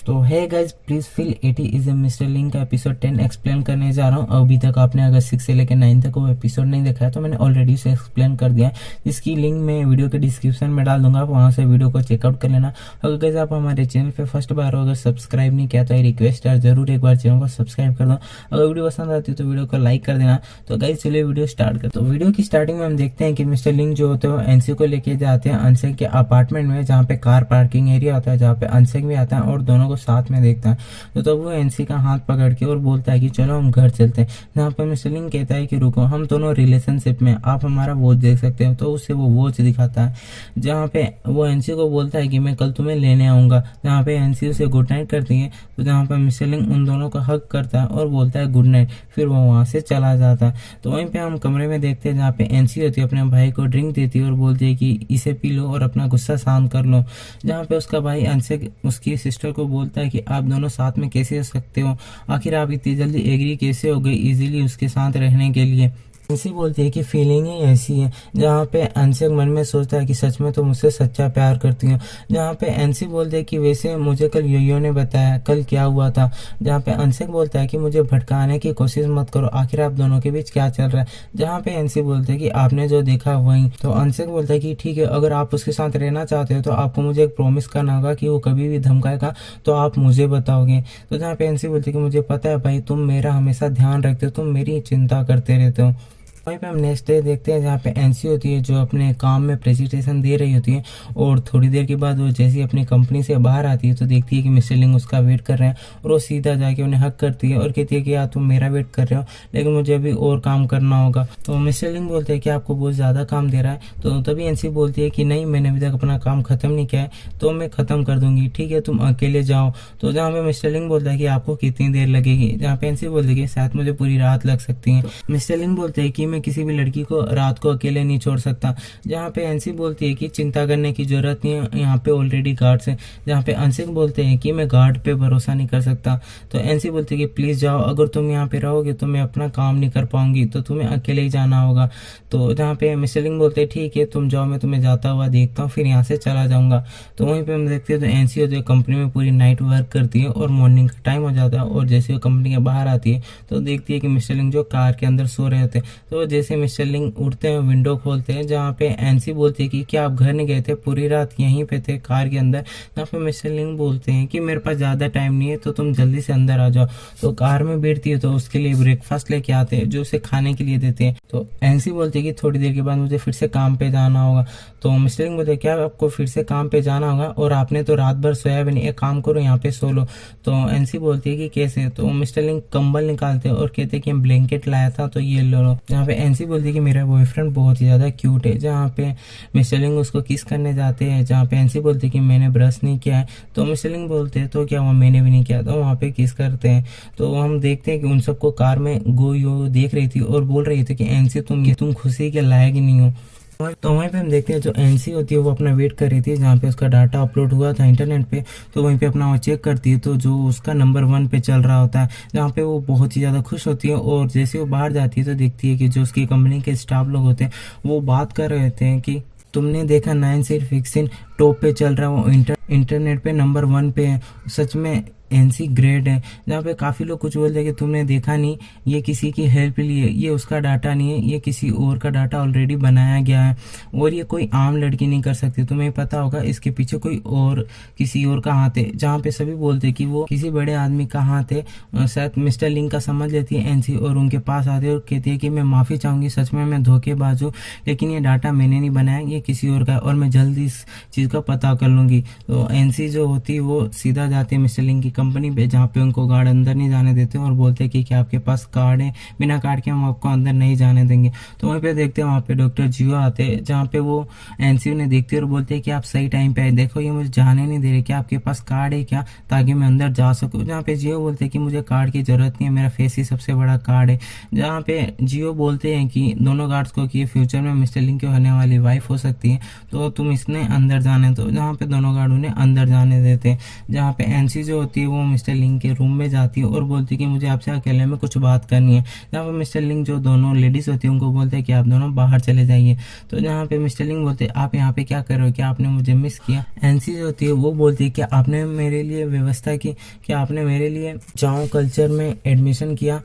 तो है guys, please feel 80 is a mister link का एपिसोड 10 एक्सप्लेन करने जा रहा हूँ। अभी तक आपने अगर 6 से लेकर 9 तक वो एपिसोड नहीं देखा है तो मैंने ऑलरेडी उसे एक्सप्लेन कर दिया है, जिसकी लिंक मैं वीडियो के डिस्क्रिप्शन में डाल दूंगा, आप वहाँ से वीडियो को चेकआउट कर लेना। अगर गाइज आप हमारे चैनल पे फर्स्ट बार हो, अगर सब्सक्राइब नहीं किया तो ये रिक्वेस्ट है, जरूर एक बार चैनल को सब्सक्राइब कर दो। अगर वीडियो पसंद आती है तो वीडियो को लाइक कर देना। तो गाइज चलिए वीडियो स्टार्ट कर। तो वीडियो की स्टार्टिंग में हम देखते हैं कि मिस्टर लिंक जो होते हैं एनसी को लेके जाते हैं अंशक के अपार्टमेंट में, जहाँ पे कार पार्किंग एरिया होता है, जहाँ पे अंशक भी आता है और दोनों को साथ में देखता है। तो तब वो एनसी का हाथ पकड़ के और बोलता है कि चलो हम घर चलते हैं। जहाँ पे मिस्टर लिंक कहता है कि रुको, हम दोनों रिलेशनशिप में, आप हमारा वॉच देख सकते हो। तो उसे वो वॉच दिखाता है, जहाँ पे वो एनसी को बोलता है कि मैं कल तुम्हें लेने आऊंगा। जहाँ पे एनसी उसे गुड नाइट करती है, तो जहाँ पे मिस्टर लिंक उन दोनों को हक करता है और बोलता है गुड नाइट, फिर वो वहां से चला जाता है। तो वहीं पे हम कमरे में देखते हैं जहाँ पे एनसी होती है, अपने भाई को ड्रिंक देती है और बोलती है कि इसे पी लो और अपना गुस्सा शांत कर लो। जहाँ पे उसका भाई अंशक उसकी सिस्टर को बोलता है कि आप दोनों साथ में कैसे रह सकते हो, आखिर आप इतनी जल्दी एग्री कैसे हो गए इजीली उसके साथ रहने के लिए। एनसी बोलती है कि फीलिंग ही ऐसी है। जहाँ पे अंशक मन में सोचता है कि सच में तो मुझसे सच्चा प्यार करती हो। जहाँ पे एनसी बोलते है कि वैसे मुझे कल योयो ने बताया कल क्या हुआ था। जहाँ पे अंशक बोलता है कि मुझे भटकाने की कोशिश मत करो, आखिर आप दोनों के बीच क्या चल रहा है। जहाँ पे एनसी बोलते है कि आपने जो देखा वही। तो अंशक बोलता है कि ठीक है, अगर आप उसके साथ रहना चाहते हो तो आपको मुझे एक प्रॉमिस करना होगा कि वो कभी भी धमकाएगा तो आप मुझे बताओगे। तो जहाँ पे एनसी बोलती है कि मुझे पता है भाई, तुम मेरा हमेशा ध्यान रखते हो, तुम मेरी चिंता करते रहते हो। वहीं पे हम नेक्स्ट डे देखते हैं जहाँ पे एनसी होती है, जो अपने काम में प्रेजेंटेशन दे रही होती है। और थोड़ी देर के बाद वो जैसे अपनी कंपनी से बाहर आती है तो देखती है कि मिस्टर लिंग उसका वेट कर रहे हैं, और वो सीधा जाके उन्हें हक करती है और कहती है कि यार तुम मेरा वेट कर रहे हो, लेकिन मुझे अभी और काम करना होगा। तो मिस्टर लिंग बोलते हैं कि आपको बहुत ज़्यादा काम दे रहा है। तो तभी एनसी बोलती है कि नहीं, मैंने अभी तक अपना काम खत्म नहीं किया है, तो मैं खत्म कर दूंगी, ठीक है तुम अकेले जाओ। तो जहाँ पे मिस्टर लिंग बोलता है कि आपको कितनी देर लगेगी। जहाँ पे एनसी बोलती है कि शायद मुझे पूरी रात लग सकती है। मिस्टर लिंग बोलते हैं कि मैं किसी भी लड़की को रात को अकेले नहीं छोड़ सकता। जहाँ पे एनसी बोलती है कि चिंता करने की जरूरत नहीं है, यहाँ पे ऑलरेडी गार्ड्स हैं। जहाँ पे अंशक बोलते हैं कि मैं गार्ड पे भरोसा नहीं कर सकता। तो एनसी बोलती है कि प्लीज जाओ, अगर तुम यहाँ पे रहोगे तो मैं अपना काम नहीं कर पाऊंगी, तो तुम्हें अकेले ही जाना होगा। तो जहाँ पे मिस्टर लिंग बोलते हैं ठीक है तुम जाओ, मैं तुम्हें जाता हुआ देखता हूँ, फिर यहाँ से चला जाऊंगा। तो वहीं पे हम देखते हैं तो एनसी होती है कंपनी में पूरी नाइट वर्क करती है और मॉर्निंग का टाइम हो जाता है। और जैसे वो कंपनी के बाहर आती है तो देखती है कि मिस्टर लिंग जो कार के अंदर सो रहे होते हैं। तो जैसे मिस्टर लिंग उठते हैं, विंडो खोलते हैं, जहाँ पे एनसी बोलती है कि क्या आप घर नहीं गए थे, पूरी रात यहीं पे थे कार के अंदर। जहाँ पे मिस्टर लिंग बोलते हैं कि मेरे पास ज़्यादा टाइम नहीं है, तो तुम जल्दी से अंदर आ जाओ। तो कार में बैठती है तो उसके लिए ब्रेकफास्ट लेके आते हैं, जो उसे खाने के लिए देते हैं। तो एनसी बोलती है कि थोड़ी देर के बाद मुझे फिर से काम पे जाना होगा। तो मिस्टर लिंग बोलते हैं क्या आपको फिर से काम पे जाना होगा, और आपने तो रात भर सोया भी नहीं, एक काम करो यहाँ पे सो लो। तो एनसी बोलती है कि कैसे। तो मिस्टर लिंग कंबल निकालते हैं और कहते हैं कि ब्लैंकेट लाया था तो ये लो। जहाँ पे एनसी बोलती है कि मेरा बॉयफ्रेंड बहुत ही ज़्यादा क्यूट है। जहाँ पे मिस्टर लिंग उसको किस करने जाते हैं, जहाँ पे एनसी बोलती है कि मैंने ब्रश नहीं किया है। तो मिस्टर लिंग बोलते हैं तो क्या हुआ, मैंने भी नहीं किया। तो वहाँ पे किस करते हैं। तो हम देखते हैं कि उन सबको कार में गोयो देख रही थी और बोल रही थी कि एनसी तुम खुशी के लायक ही नहीं हो। तो वहीं पे हम देखते हैं जो एनसी होती है वो अपना वेट कर रही थी, जहाँ पे उसका डाटा अपलोड हुआ था इंटरनेट पे। तो वहीं पे अपना वो चेक करती है तो जो उसका नंबर 1 पे चल रहा होता है, जहाँ पे वो बहुत ही ज़्यादा खुश होती है। और जैसे वो बाहर जाती है तो देखती है कि जो उसकी कंपनी के स्टाफ लोग होते हैं वो बात कर रहे थे कि तुमने देखा 9 सिर्फ फिक्सिन टॉप पे चल रहा है, वो इंटरनेट पे नंबर 1 पे है, सच में एनसी ग्रेड है। जहाँ पे काफ़ी लोग कुछ बोलते हैं कि तुमने देखा नहीं, ये किसी की हेल्प लिए, ये उसका डाटा नहीं है, ये किसी और का डाटा ऑलरेडी बनाया गया है, और ये कोई आम लड़की नहीं कर सकती, तुम्हें पता होगा इसके पीछे कोई और किसी और का हाथ है। जहाँ पे सभी बोलते हैं कि वो किसी बड़े आदमी का हाथ है। शायद मिस्टर लिंग का समझ लेती है एनसी और उनके पास आती है और कहती है कि मैं माफ़ी चाहूँगी, सच में मैं धोखेबाज हूँ, लेकिन ये डाटा मैंने नहीं बनाया, ये किसी और का है और मैं जल्दी इस चीज़ का पता कर लूँगी। तो एनसी जो होती है वो सीधा जाती है मिस्टर लिंग की कंपनी पे, जहाँ पे उनको गार्ड अंदर नहीं जाने देते और बोलते हैं कि क्या आपके पास कार्ड है, बिना कार्ड के हम आपको अंदर नहीं जाने देंगे। तो वहीं पे देखते हैं वहाँ पे डॉक्टर जियो आते हैं, जहाँ पे वो एनसी ने देखते हैं और बोलते हैं कि आप सही टाइम पे आए, देखो ये मुझे जाने नहीं दे रहे, क्या आपके पास कार्ड है क्या, ताकि मैं अंदर जा सकूँ। जहाँ पे जियो बोलते हैं कि मुझे कार्ड की जरूरत नहीं है, मेरा फेस ही सबसे बड़ा कार्ड है। जहाँ पे जियो बोलते हैं कि दोनों गार्ड्स को कि फ्यूचर में मिस्टर लिंग की होने वाली वाइफ हो सकती है, तो तुम इसने अंदर जाना जाना है। तो जहाँ पे दोनों गार्ड उन्हें अंदर जाने देते हैं, जहाँ पे एनसी जो होती है वो मिस्टर लिंग के रूम में जाती है और बोलती है कि मुझे आपसे अकेले में कुछ बात करनी है। जहाँ पे मिस्टर लिंग जो दोनों लेडीज होती है उनको बोलते हैं कि आप दोनों बाहर चले जाइए। तो जहाँ पे मिस्टर लिंग बोलते हैं आप यहाँ पे क्या कर रहे हो, क्या आपने मुझे मिस किया। एनसी जो होती है वो बोलती है कि आपने मेरे लिए व्यवस्था की, क्या आपने मेरे लिए जाओ कल्चर में एडमिशन किया,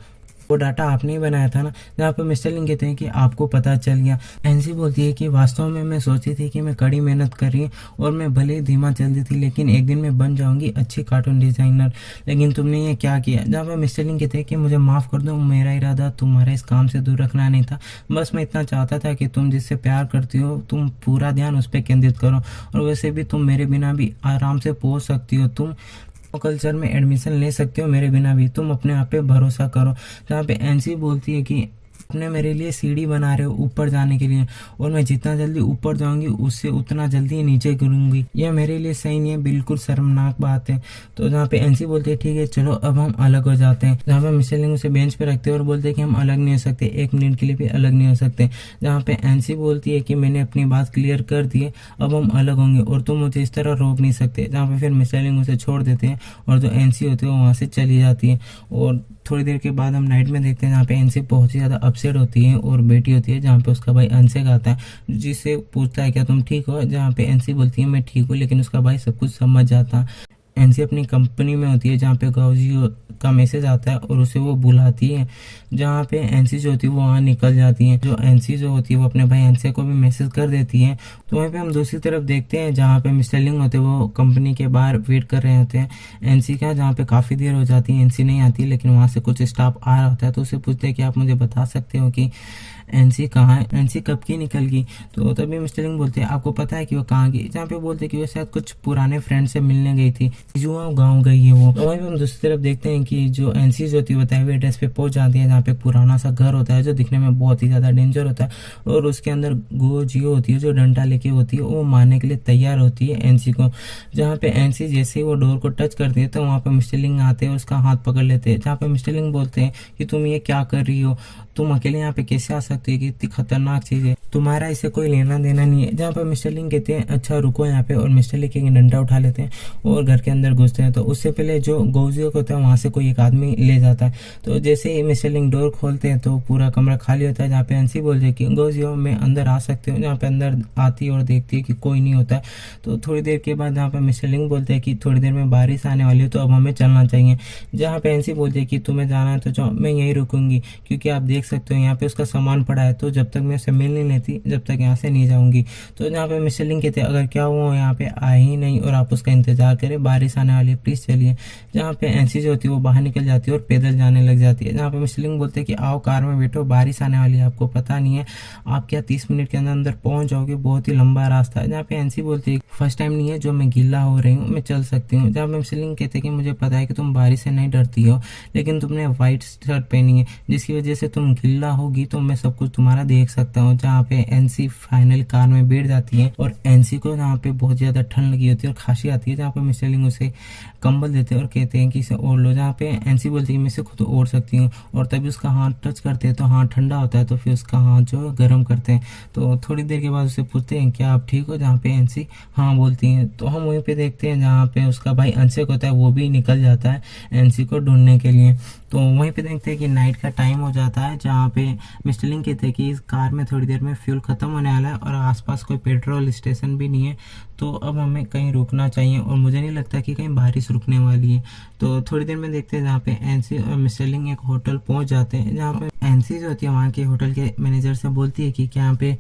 वो डाटा आपने ही बनाया था ना। जहाँ पे मिस्टर लिंग कहते हैं कि आपको पता चल गया। एनसी बोलती है कि वास्तव में मैं सोची थी कि मैं कड़ी मेहनत कर रही और मैं भले ही धीमा चलती थी लेकिन एक दिन मैं बन जाऊंगी अच्छी कार्टून डिजाइनर, लेकिन तुमने ये क्या किया। जहाँ पे मिस्टर लिंग कहते हैं कि मुझे माफ कर दो, मेरा इरादा तुम्हारा इस काम से दूर रखना नहीं था, बस मैं इतना चाहता था कि तुम जिससे प्यार करती हो तुम पूरा ध्यान उस पर केंद्रित करो, और वैसे भी तुम मेरे बिना भी आराम से पहुंच सकती हो, तुम कल्चर में एडमिशन ले सकते हो मेरे बिना भी, तुम अपने आप पे भरोसा करो। जहाँ पे एनसी बोलती है कि अपने मेरे लिए सीढ़ी बना रहे हो ऊपर जाने के लिए, और मैं जितना जल्दी ऊपर जाऊंगी उससे उतना जल्दी ही नीचे गिरूंगी, यह मेरे लिए सही नहीं है, बिल्कुल शर्मनाक बात है। तो जहाँ पे एनसी बोलते हैं ठीक है चलो अब हम अलग हो जाते हैं। जहाँ पे मिस्टर लिंग उसे बेंच पे रखते हैं और बोलते हैं कि हम अलग नहीं हो सकते, एक मिनट के लिए भी अलग नहीं हो सकते। जहाँ पे एनसी बोलती है कि मैंने अपनी बात क्लियर कर दी है, अब हम अलग होंगे और तुम मुझे इस तरह रोक नहीं सकते। जहाँ पे फिर मिस्टर लिंग उसे छोड़ देते हैं और जो एनसी होती है वो वहाँ से चली जाती है। और थोड़ी देर के बाद हम नाइट में देखते हैं जहाँ पे एनसी बहुत ही ज़्यादा अपसेट होती है और बेटी होती है, जहाँ पे उसका भाई अनसेक आता है जिससे पूछता है क्या तुम ठीक हो। जहाँ पे एनसी बोलती है मैं ठीक हूँ, लेकिन उसका भाई सब कुछ समझ जाता है। एनसी अपनी कंपनी में होती है जहाँ पे गाउजी का मैसेज आता है और उसे वो बुलाती है। जहाँ पे एनसी जो होती है वो वहाँ निकल जाती है। जो एनसी जो होती है वो अपने भाई एनसी को भी मैसेज कर देती है। तो वहीं पे हम दूसरी तरफ देखते हैं जहाँ पे मिस्टर लिंग होते हैं वो कंपनी के बाहर वेट कर रहे होते हैं एनसी का, जहाँ पे काफ़ी देर हो जाती है, एनसी नहीं आती, लेकिन वहाँ से कुछ स्टाफ आ रहा होता है। तो उसे पूछते हैं कि आप मुझे बता सकते हो कि एनसी कहाँ है, एनसी कब की निकल गई। तो तभी मिस्टर लिंग बोलते हैं आपको पता है कि वो कहाँ गई। जहाँ पे बोलते हैं कि वो शायद कुछ पुराने फ्रेंड से मिलने गई थी, जो गाँव गई है वो। तो वहीं पे हम दूसरी तरफ देखते हैं कि जो एनसी जो होती है बताए हुए एड्रेस पे पहुंच जाती है, जहाँ पे पुराना सा घर होता है जो दिखने में बहुत ही ज़्यादा डेंजर होता है, और उसके अंदर गो जियो होती है जो डंडा लेके होती है, वो मारने के लिए तैयार होती है एनसी को। जहाँ पे एनसी जैसे ही वो डोर को टच करती है तो वहाँ पे मिस्टर लिंग आते हैं और उसका हाथ पकड़ लेते हैं। जहाँ पे मिस्टर लिंग बोलते हैं कि तुम ये क्या कर रही हो, तुम अकेले यहाँ पे कैसे आ सकती है, कि इतनी खतरनाक चीज है, तुम्हारा इसे कोई लेना देना नहीं है। जहाँ पर मिस्टर लिंग कहते हैं अच्छा रुको यहाँ पे, और मिस्टर लिंग एक डंडा उठा लेते हैं और घर के अंदर घुसते हैं। तो उससे पहले जो गोजियो होता है वहाँ से कोई एक आदमी ले जाता है। तो जैसे ही मिस्टर लिंग डोर खोलते हैं तो पूरा कमरा खाली होता है। जहाँ पे एनसी बोलते हैं कि गोजियो मैं अंदर आ सकती हूँ। जहाँ पे अंदर आती है और देखती है कि कोई नहीं होता है। तो थोड़ी देर के बाद जहाँ पे मिस्टर लिंग बोलते हैं कि थोड़ी देर में बारिश आने वाली है तो अब हमें चलना चाहिए। जहाँ पे एनसी बोलती है कि तुम्हें जाना है तो जाओ, मैं यहीं रुकूंगी, क्योंकि आप देख सकते हो यहाँ पे उसका सामान पड़ा है, तो जब तक मैं उसे मिल नहीं लेती जब तक यहाँ से नहीं जाऊंगी। तो जहाँ पे मिस्टर लिंग कहते हैं अगर क्या हुआ यहाँ पे आए ही नहीं और आप उसका इंतजार करें, बारिश आने वाली है, प्लीज चलिए। जहाँ पे एनसी जो होती है वो बाहर निकल जाती है और पैदल जाने लग जाती है। जहाँ पे मिस्टर लिंग बोलते हैं कि आओ कार में बैठो, बारिश आने वाली है, आपको पता नहीं है आप क्या 30 मिनट के अंदर अंदर पहुंच जाओगे, बहुत ही लंबा रास्ता है। जहाँ पे एनसी बोलती है फर्स्ट टाइम नहीं है जो मैं गीला हो रही हूँ, मैं चल सकती हूँ। जहाँ पे मिस्टर लिंग कहते हैं कि मुझे पता है कि तुम बारिश से नहीं डरती हो, लेकिन तुमने व्हाइट शर्ट पहनी है जिसकी वजह से तुम गीला होगी तो मैं सब कुछ तुम्हारा देख सकता हूँ। जहाँ पे एनसी फाइनल कार में बैठ जाती है और एनसी को जहाँ पे बहुत ज्यादा ठंड लगी होती है और खांसी आती है। जहाँ पे मिस्टर लिंग उसे कंबल देते हैं और कहते हैं कि इसे ओढ़ लो। जहाँ पे एनसी बोलती है मैं इसे खुद ओढ़ सकती हूँ, और तभी उसका हाथ टच करते हैं तो हाथ ठंडा होता है, तो फिर उसका हाथ जो है गर्म करते हैं। तो थोड़ी देर के बाद उसे पूछते हैं क्या आप ठीक हो। जहाँ पे एनसी हाँ बोलती है। तो हम वहीं पे देखते हैं जहाँ पे उसका भाई अनसेक होता है वो भी निकल जाता है एनसी को ढूंढने के लिए। तो वहीं पे देखते हैं कि नाइट का टाइम हो जाता है। जहाँ पे मिस्टर लिंग कहते हैं कि इस कार में थोड़ी देर में फ्यूल खत्म होने वाला है और आसपास कोई पेट्रोल स्टेशन भी नहीं है, तो अब हमें कहीं रुकना चाहिए, और मुझे नहीं लगता कि कहीं बारिश रुकने वाली है। तो थोड़ी देर में देखते हैं जहाँ पे एनसी और मिस्टर लिंग एक होटल पहुंच जाते हैं। जहाँ पे एनसी जो होती है वहाँ के होटल के मैनेजर से बोलती है कि क्या यहाँ पे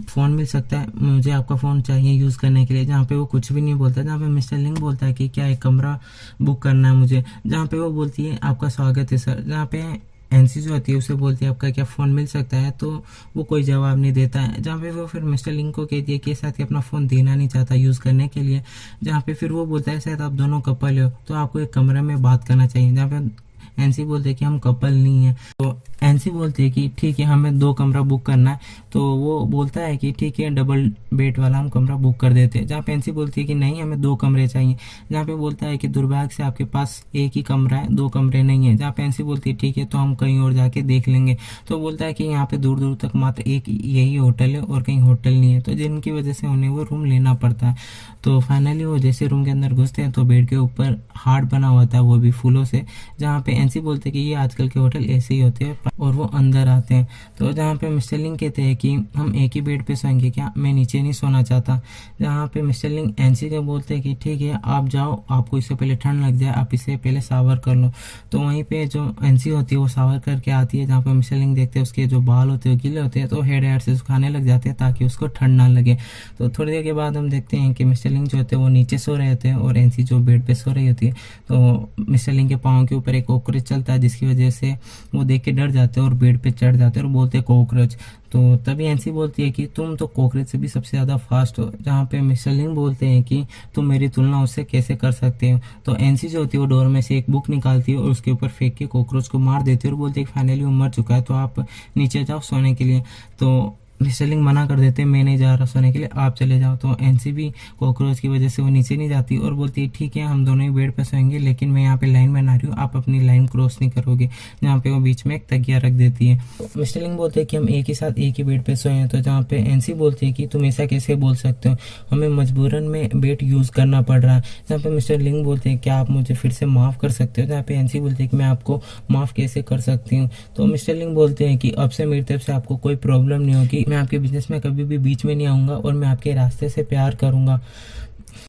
फ़ोन मिल सकता है, मुझे आपका फ़ोन चाहिए यूज़ करने के लिए। जहाँ पे वो कुछ भी नहीं बोलता। जहाँ पे मिस्टर लिंग बोलता है कि क्या एक कमरा बुक करना है मुझे। जहाँ पे वो बोलती है आपका स्वागत है सर। जहाँ पे एनसी जो होती है उसे बोलती है आपका क्या फ़ोन मिल सकता है, तो वो कोई जवाब नहीं देता है। जहाँ पे वो फिर मिस्टर लिंग को कहती है कि साथ ही अपना फ़ोन देना नहीं चाहता यूज़ करने के लिए। जहाँ पे फिर वो बोलता है शायद आप दोनों कपल हो तो आपको एक कमरे में बात करना चाहिए। जहाँ पे एनसी बोलते हैं कि हम कपल नहीं है। तो एनसी बोलती है कि ठीक है हमें 2 कमरा बुक करना है। तो वो बोलता है कि ठीक है डबल बेड वाला हम कमरा बुक कर देते हैं। जहाँ पे एनसी बोलती है कि नहीं हमें 2 कमरे चाहिए। जहाँ पे बोलता है कि दुर्भाग्य से आपके पास एक ही कमरा है, 2 कमरे नहीं है। जहाँ पे एनसी बोलती है ठीक है तो हम कहीं और जाके देख लेंगे। तो बोलता है कि यहाँ पे दूर दूर तक मात्र एक यही होटल है और कहीं होटल नहीं है, तो जिनकी वजह से उन्हें वो रूम लेना पड़ता है। तो फाइनली वो जैसे रूम के अंदर घुसते हैं तो बेड के ऊपर हार्ट बना हुआ था, वो भी फूलों से। जहाँ पे एनसी बोलते हैं कि ये आजकल के होटल ऐसे ही होते हैं, और वो अंदर आते हैं। तो जहाँ पे मिस्टर लिंग कहते हैं कि हम एक ही बेड पे सोएंगे क्या, मैं नीचे नहीं सोना चाहता। जहाँ पे मिस्टर लिंग एनसी को बोलते हैं कि ठीक है आप जाओ, आपको इससे पहले ठंड लग जाए, आप इससे पहले शावर कर लो। तो वहीं पे जो एनसी होती है वो शावर करके आती है। जहाँ पे मिस्टर लिंग देखते हैं उसके जो बाल होते हैं गीले होते हैं, तो हेड एयर से सुखाने लग जाते हैं ताकि उसको ठंड ना लगे। तो थोड़ी देर के बाद हम देखते हैं कि मिस्टर लिंग जो होते हैं वो नीचे सो रहे होते हैं और एनसी जो बेड पे सो रही होती है। तो मिस्टर लिंग के पाँव के ऊपर एक कॉकरोच चलता है, जिसकी वजह से वो देख के डर जाते हैं और बेड पे चढ़ जाते हैं और बोलते हैं कॉकरोच। तो तभी एनसी बोलती है कि तुम तो कॉकरोच से भी सबसे ज़्यादा फास्ट हो। जहाँ पे मिस्टर लिंग बोलते हैं कि तुम मेरी तुलना उससे कैसे कर सकते हो। तो एनसी जो होती है वो डोर में से एक बुक निकालती है और उसके ऊपर फेंक के कॉकरोच को मार देती है और बोलती है कि फाइनली वो मर चुका है, तो आप नीचे जाओ सोने के लिए। तो मिस्टर लिंग मना कर देते हैं, मैं नहीं जा रहा सोने के लिए, आप चले जाओ। तो एनसी भी कॉकरोच की वजह से वो नीचे नहीं जाती और बोलती है ठीक है हम दोनों ही बेड पे सोएंगे, लेकिन मैं यहाँ पे लाइन बना रही हूँ, आप अपनी लाइन क्रॉस नहीं करोगे। जहाँ पे वो बीच में एक तकिया रख देती है। मिस्टर लिंग बोलते हैं कि हम एक ही साथ एक ही बेड पे सोए हैं। तो जहाँ पे एनसी बोलती है कि तुम ऐसा कैसे बोल सकते हो, हमें मजबूरन में बेड यूज़ करना पड़ रहा है। जहाँ पे मिस्टर लिंग बोलते हैं क्या आप मुझे फिर से माफ़ कर सकते हो। जहाँ पे एनसी बोलती है कि मैं आपको माफ़ कैसे कर सकती हूँ। तो मिस्टर लिंग बोलते हैं कि अब से मेरी तरफ से आपको कोई प्रॉब्लम नहीं होगी, मैं आपके बिजनेस में कभी भी बीच में नहीं आऊँगा और मैं आपके रास्ते से प्यार करूँगा।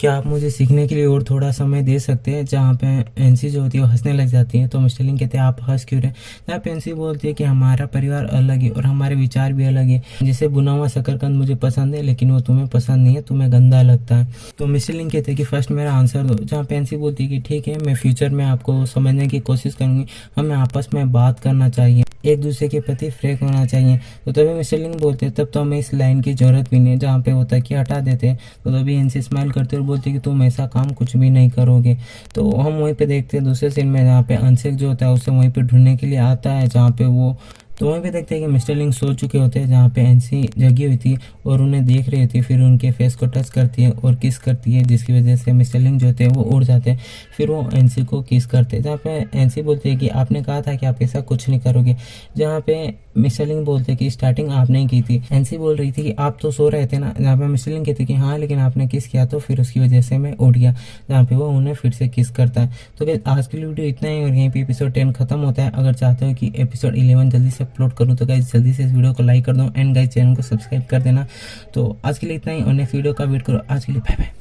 क्या आप मुझे सीखने के लिए और थोड़ा समय दे सकते हैं। जहाँ पे एनसी जो होती है वो हंसने लग जाती है। तो मिस्टर लिंग कहते हैं आप हंस क्यों रहे। जहाँ पे एनसी बोलती है कि हमारा परिवार अलग है और हमारे विचार भी अलग है। जैसे बुना हुआ शकरकंद मुझे पसंद है लेकिन वो तुम्हें पसंद नहीं है, तुम्हें गंदा लगता है। तो मिस्टर लिंग कहते हैं कि फर्स्ट मेरा आंसर दो। जहाँ पे एनसी बोलती है कि ठीक है मैं फ्यूचर में आपको समझने की कोशिश करूँगी, हमें आपस में बात करना चाहिए, एक दूसरे के प्रति फ्रैंक होना चाहिए। तो तभी मिस्टर लिंग बोलते हैं तब तो हमें इस लाइन की जरूरत भी नहीं है। जहाँ पे वो तकिया हटा देते हैं तो तभी एनसी स्माइल करते और बोलते हैं कि तुम ऐसा काम कुछ भी नहीं करोगे। तो हम वहीं पे देखते हैं दूसरे सीन में, जहाँ पे अंशिक जो होता है उसे वहीं पे ढूंढने के लिए आता है। जहाँ पे वो तो वहीं पे देखते हैं कि मिस्टर लिंग सो चुके होते हैं। जहाँ पे एनसी जगी हुई थी और उन्हें देख रही थी, फिर उनके फेस को टच करती है और किस करती है, जिसकी वजह से मिस्टर लिंग जो होते हैं वो उड़ जाते हैं। फिर वो एनसी को किस करते हैं। जहाँ पे एनसी बोलती है कि आपने कहा था कि आप ऐसा कुछ नहीं करोगे। जहाँ पे मिस्टर लिंग बोलते कि स्टार्टिंग आपने ही की थी। एनसी बोल रही थी कि आप तो सो रहे थे ना। जहाँ पे मिस्टर लिंग कहते कि हाँ लेकिन आपने किस किया तो फिर उसकी वजह से मैं उठ गया। जहाँ पे वो उन्हें फिर से किस करता है। तो गाइस आज की वीडियो इतना ही और यहीं पे एपिसोड 10 खत्म होता है। अगर चाहते हो कि एपिसोड 11 जल्दी से अपलोड करूँ तो गाइस जल्दी से इस वीडियो को लाइक कर दो एंड गाइस चैनल को सब्सक्राइब कर देना। तो आज के लिए इतना ही और नेक्स्ट वीडियो का वेट करो। आज के लिए बाय बाय।